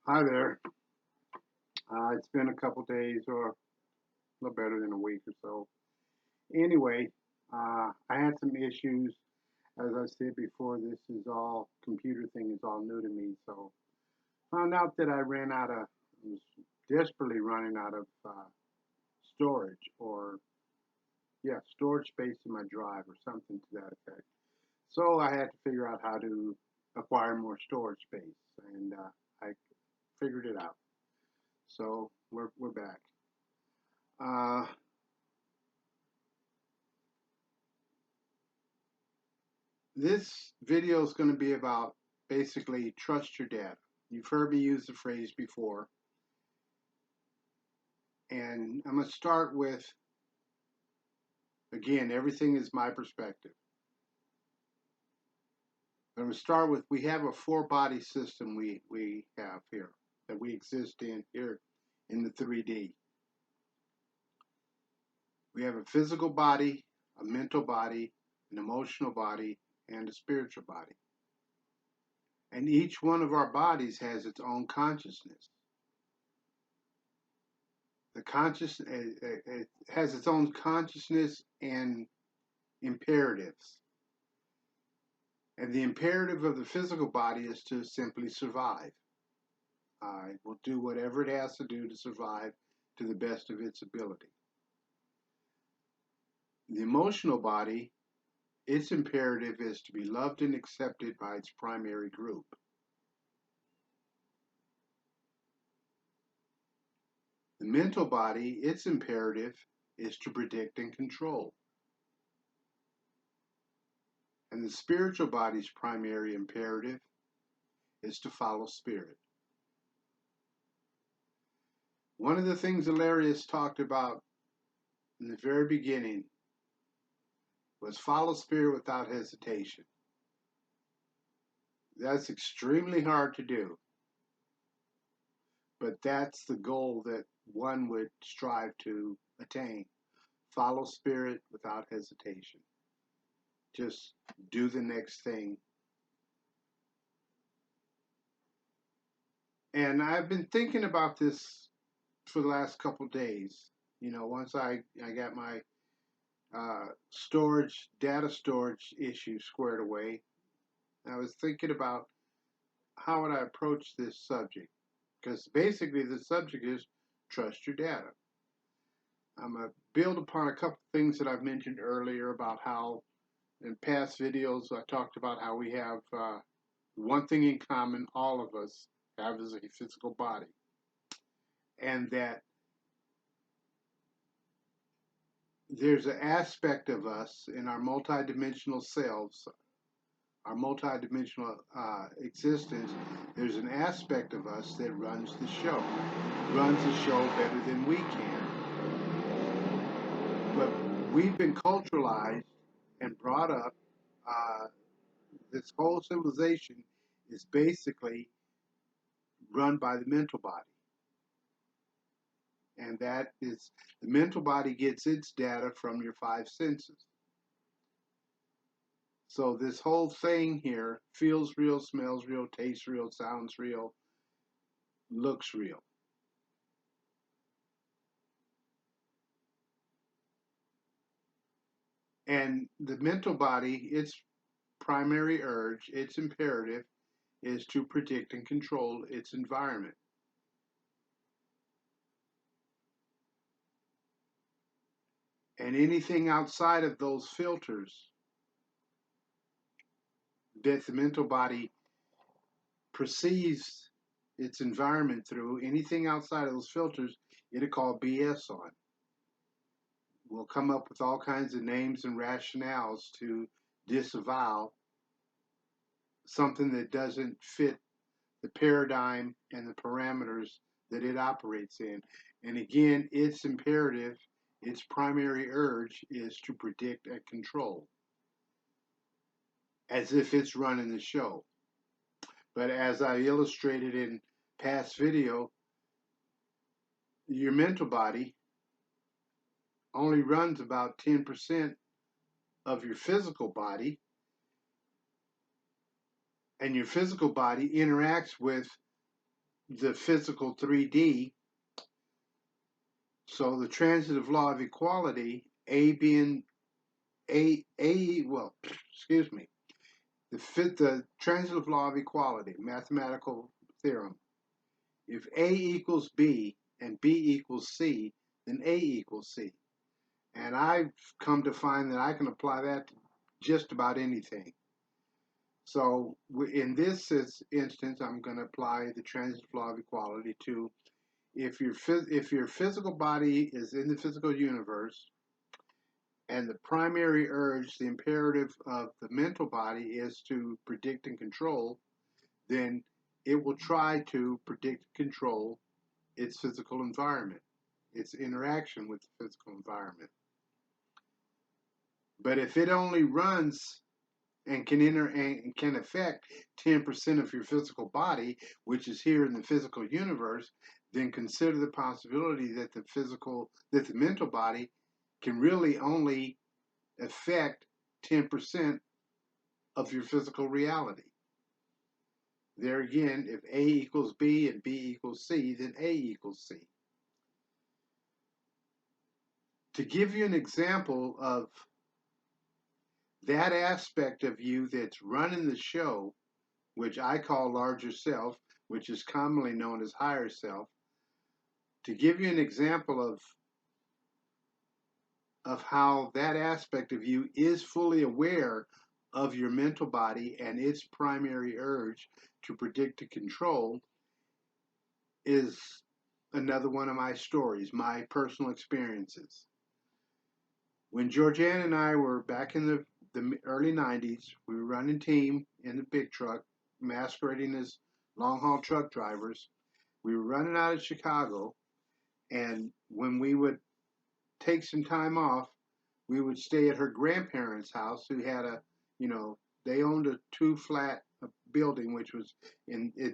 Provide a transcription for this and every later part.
Hi there. It's been a couple days or a little better than a week or so. Anyway, I had some issues. As I said before, this is all computer thing is all new to me. So found out that was desperately running out of storage or storage space in my drive or something to that effect. So I had to figure out how to acquire more storage space, and I figured it out. So we're back. Uh, This video is going to be about basically trust your data. You've heard me use the phrase before, and I'm going to start with again, everything is my perspective. I'm going to start with we have a four body system we have here that we exist in here in the 3D. We have a physical body, a mental body, an emotional body, and a spiritual body. And each one of our bodies has its own consciousness. The conscious it has its own consciousness and imperatives. And the imperative of the physical body is to simply survive. It will do whatever it has to do to survive to the best of its ability. The emotional body, its imperative is to be loved and accepted by its primary group. The mental body, its imperative is to predict and control. And the spiritual body's primary imperative is to follow spirit. One of the things Hilarious talked about in the very beginning was follow spirit without hesitation. That's extremely hard to do, but that's the goal that one would strive to attain. Follow spirit without hesitation. Just do the next thing. And I've been thinking about this for the last couple of days. Once I got my data storage issue squared away, I was thinking about how would I approach this subject? Because basically the subject is trust your data. I'm going to build upon a couple of things that I've mentioned earlier about how in past videos I talked about how we have one thing in common all of us have is a physical body. And that there's an aspect of us in our multidimensional selves, our multidimensional existence, there's an aspect of us that runs the show better than we can. But we've been culturalized and brought up. Uh, this whole civilization is basically run by the mental body. And that is, the mental body gets its data from your five senses. So this whole thing here feels real, smells real, tastes real, sounds real, looks real. And the mental body, its primary urge, its imperative, is to predict and control its environment. And anything outside of those filters that the mental body perceives its environment through, anything outside of those filters, it'll call BS on. We'll come up with all kinds of names and rationales to disavow something that doesn't fit the paradigm and the parameters that it operates in. And again, its imperative, its primary urge is to predict and control, as if it's running the show. But as I illustrated in past video, your mental body only runs about 10% of your physical body, and your physical body interacts with the physical 3D. So the transitive law of equality, A being well, excuse me, the transitive law of equality, mathematical theorem. If A equals B and B equals C, then A equals C. And I've come to find that I can apply that to just about anything. So in this instance, I'm going to apply the transitive law of equality to if your physical body is in the physical universe and the primary urge, the imperative of the mental body is to predict and control, then it will try to predict and control its physical environment, its interaction with the physical environment. But if it only runs and can affect 10% of your physical body, which is here in the physical universe, then consider the possibility that the mental body can really only affect 10% of your physical reality. There again, if A equals B and B equals C, then A equals C. To give you an example of that aspect of you that's running the show, which I call larger self, which is commonly known as higher self, to give you an example of how that aspect of you is fully aware of your mental body and its primary urge to predict and control is another one of my stories, my personal experiences. When Georgianne and I were back in the early 90s, we were running team in the big truck, masquerading as long haul truck drivers. We were running out of Chicago, and when we would take some time off, we would stay at her grandparents' house, who had they owned a two-flat building, which was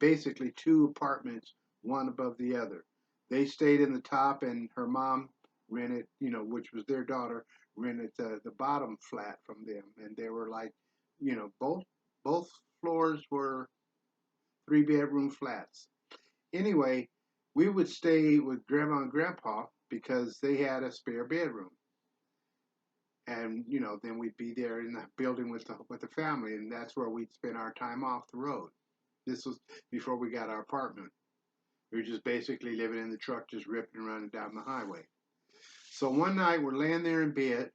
basically two apartments, one above the other. They stayed in the top, and her mom rented, which was their daughter, rented the bottom flat from them, and they were like, both floors were three-bedroom flats. Anyway, we would stay with Grandma and Grandpa because they had a spare bedroom. And then we'd be there in the building with the family, and that's where we'd spend our time off the road. This was before we got our apartment. We were just basically living in the truck, just ripping and running down the highway. So one night we're laying there in bed,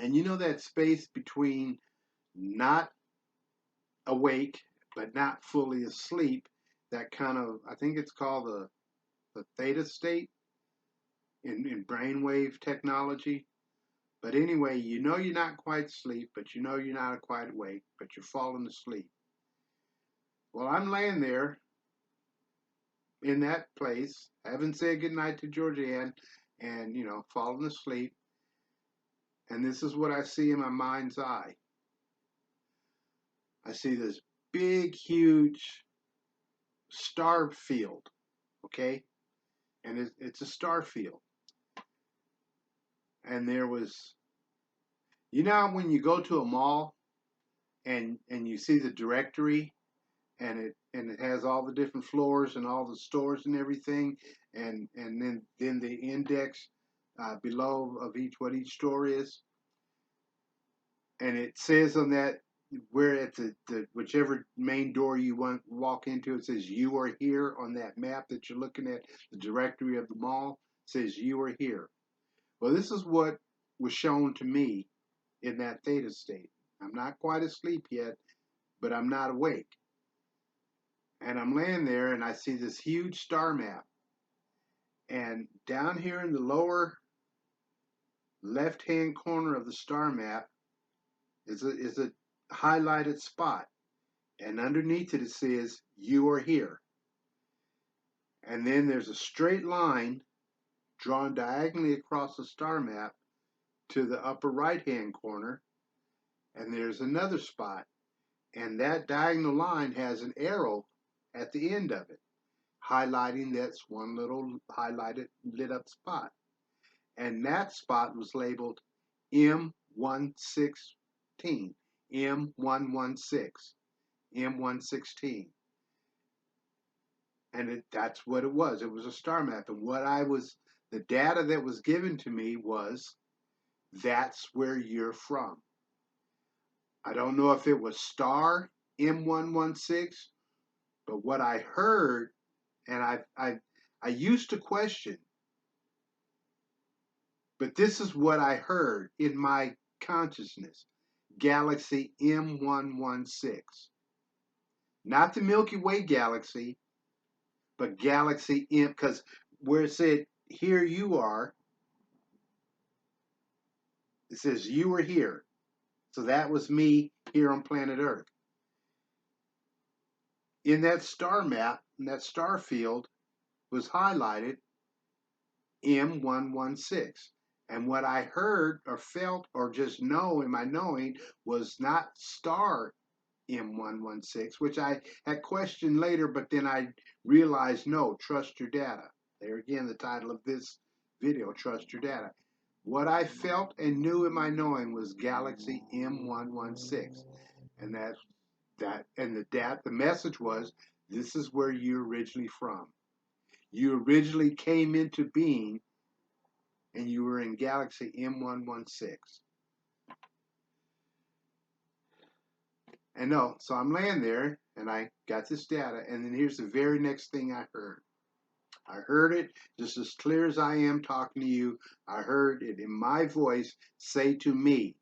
and that space between not awake but not fully asleep, that kind of, I think it's called the theta state in brainwave technology. But anyway, you're not quite asleep, but you're not quite awake, but you're falling asleep. Well, I'm laying there in that place, having said goodnight to Georgianne, and falling asleep. And this is what I see in my mind's eye. I see this big, huge star field, okay? And it's a star field. And there was, when you go to a mall and you see the directory, and it has all the different floors and all the stores and everything, and then the index below of what each store is, and it says on that, where at the whichever main door you walk into, it says you are here on that map that you're looking at, the directory of the mall says you are here. Well, this is what was shown to me in that theta state. I'm not quite asleep yet, but I'm not awake. And I'm laying there and I see this huge star map. And down here in the lower left-hand corner of the star map is a highlighted spot. And underneath it says, you are here. And then there's a straight line drawn diagonally across the star map to the upper right-hand corner. And there's another spot. And that diagonal line has an arrow at the end of it, highlighting that's one little highlighted lit up spot. And that spot was labeled M116, M116, M116. And that's what it was. It was a star map. And the data that was given to me was, that's where you're from. I don't know if it was star M116, but what I heard, and I used to question, but this is what I heard in my consciousness: Galaxy M116. Not the Milky Way galaxy, but Galaxy M, because where it said, here you are, it says you were here. So that was me here on planet Earth. In that star map, in that star field, was highlighted M116. And what I heard or felt or just know in my knowing was not star M116, which I had questioned later, but then I realized, no, trust your data. There again, the title of this video, Trust Your Data. What I felt and knew in my knowing was Galaxy M116. And the message was, this is where you're originally from. You originally came into being and you were in Galaxy M116. And no, so I'm laying there and I got this data, and then here's the very next thing I heard. I heard it just as clear as I am talking to you. I heard it in my voice say to me,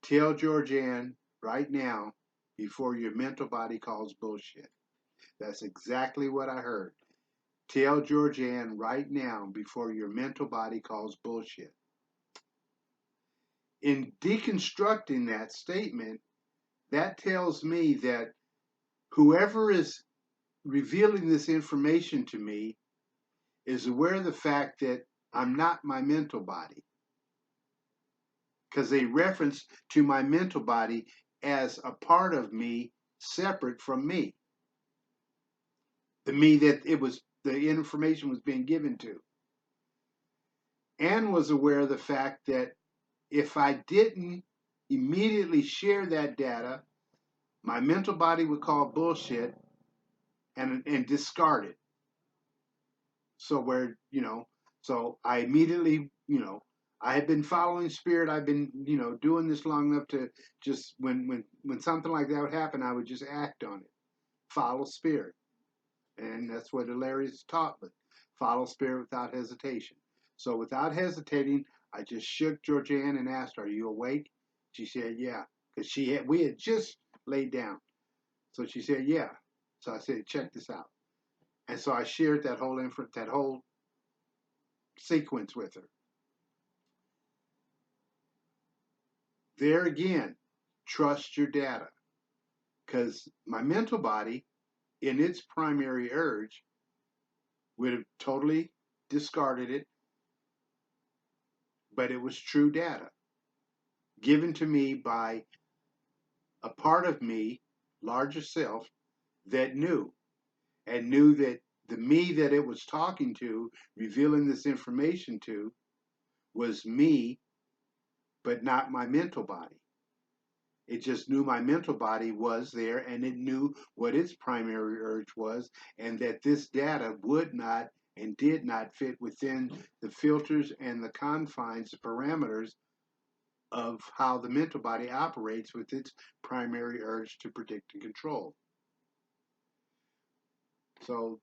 tell Georgianne right now before your mental body calls bullshit. That's exactly what I heard. Tell Georgianne right now before your mental body calls bullshit. In deconstructing that statement, that tells me that whoever is revealing this information to me is aware of the fact that I'm not my mental body, because they reference to my mental body as a part of me separate from me, the me that the information was being given to. And was aware of the fact that if I didn't immediately share that data, my mental body would call bullshit and discard it. So so I immediately, I had been following spirit. I've been, doing this long enough to just when something like that would happen, I would just act on it, follow spirit, and that's what Hilarious taught me: follow spirit without hesitation. So without hesitating, I just shook Georgianne and asked, "Are you awake?" She said, "Yeah," because we had just laid down. So she said, "Yeah." So I said, "Check this out." And so I shared that whole sequence with her. There again, trust your data, because my mental body, in its primary urge, would have totally discarded it, but it was true data given to me by a part of me, larger self, that knew that the me that it was talking to, revealing this information to, was me, but not my mental body. It just knew my mental body was there, and it knew what its primary urge was, and that this data would not and did not fit within the filters and the confines, the parameters of how the mental body operates with its primary urge to predict and control. So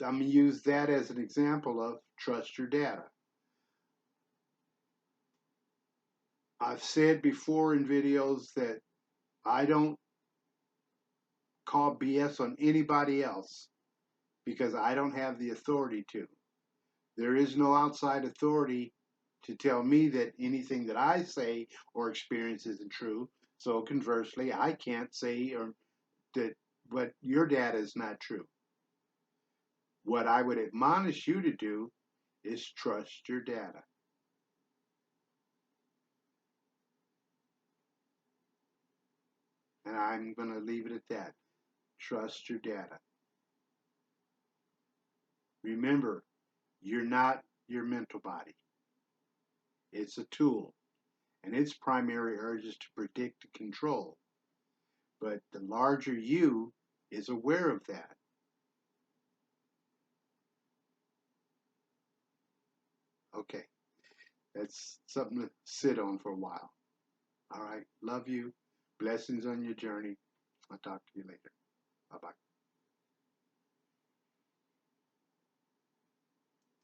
I'm going to use that as an example of trust your data. I've said before in videos that I don't call BS on anybody else because I don't have the authority to. There is no outside authority to tell me that anything that I say or experience isn't true. So conversely, I can't say that what your data is not true. What I would admonish you to do is trust your data. And I'm going to leave it at that. Trust your data. Remember, you're not your mental body. It's a tool, and its primary urge is to predict and control. But the larger you is aware of that. Okay, that's something to sit on for a while. All right, love you. Blessings on your journey. I'll talk to you later. Bye bye.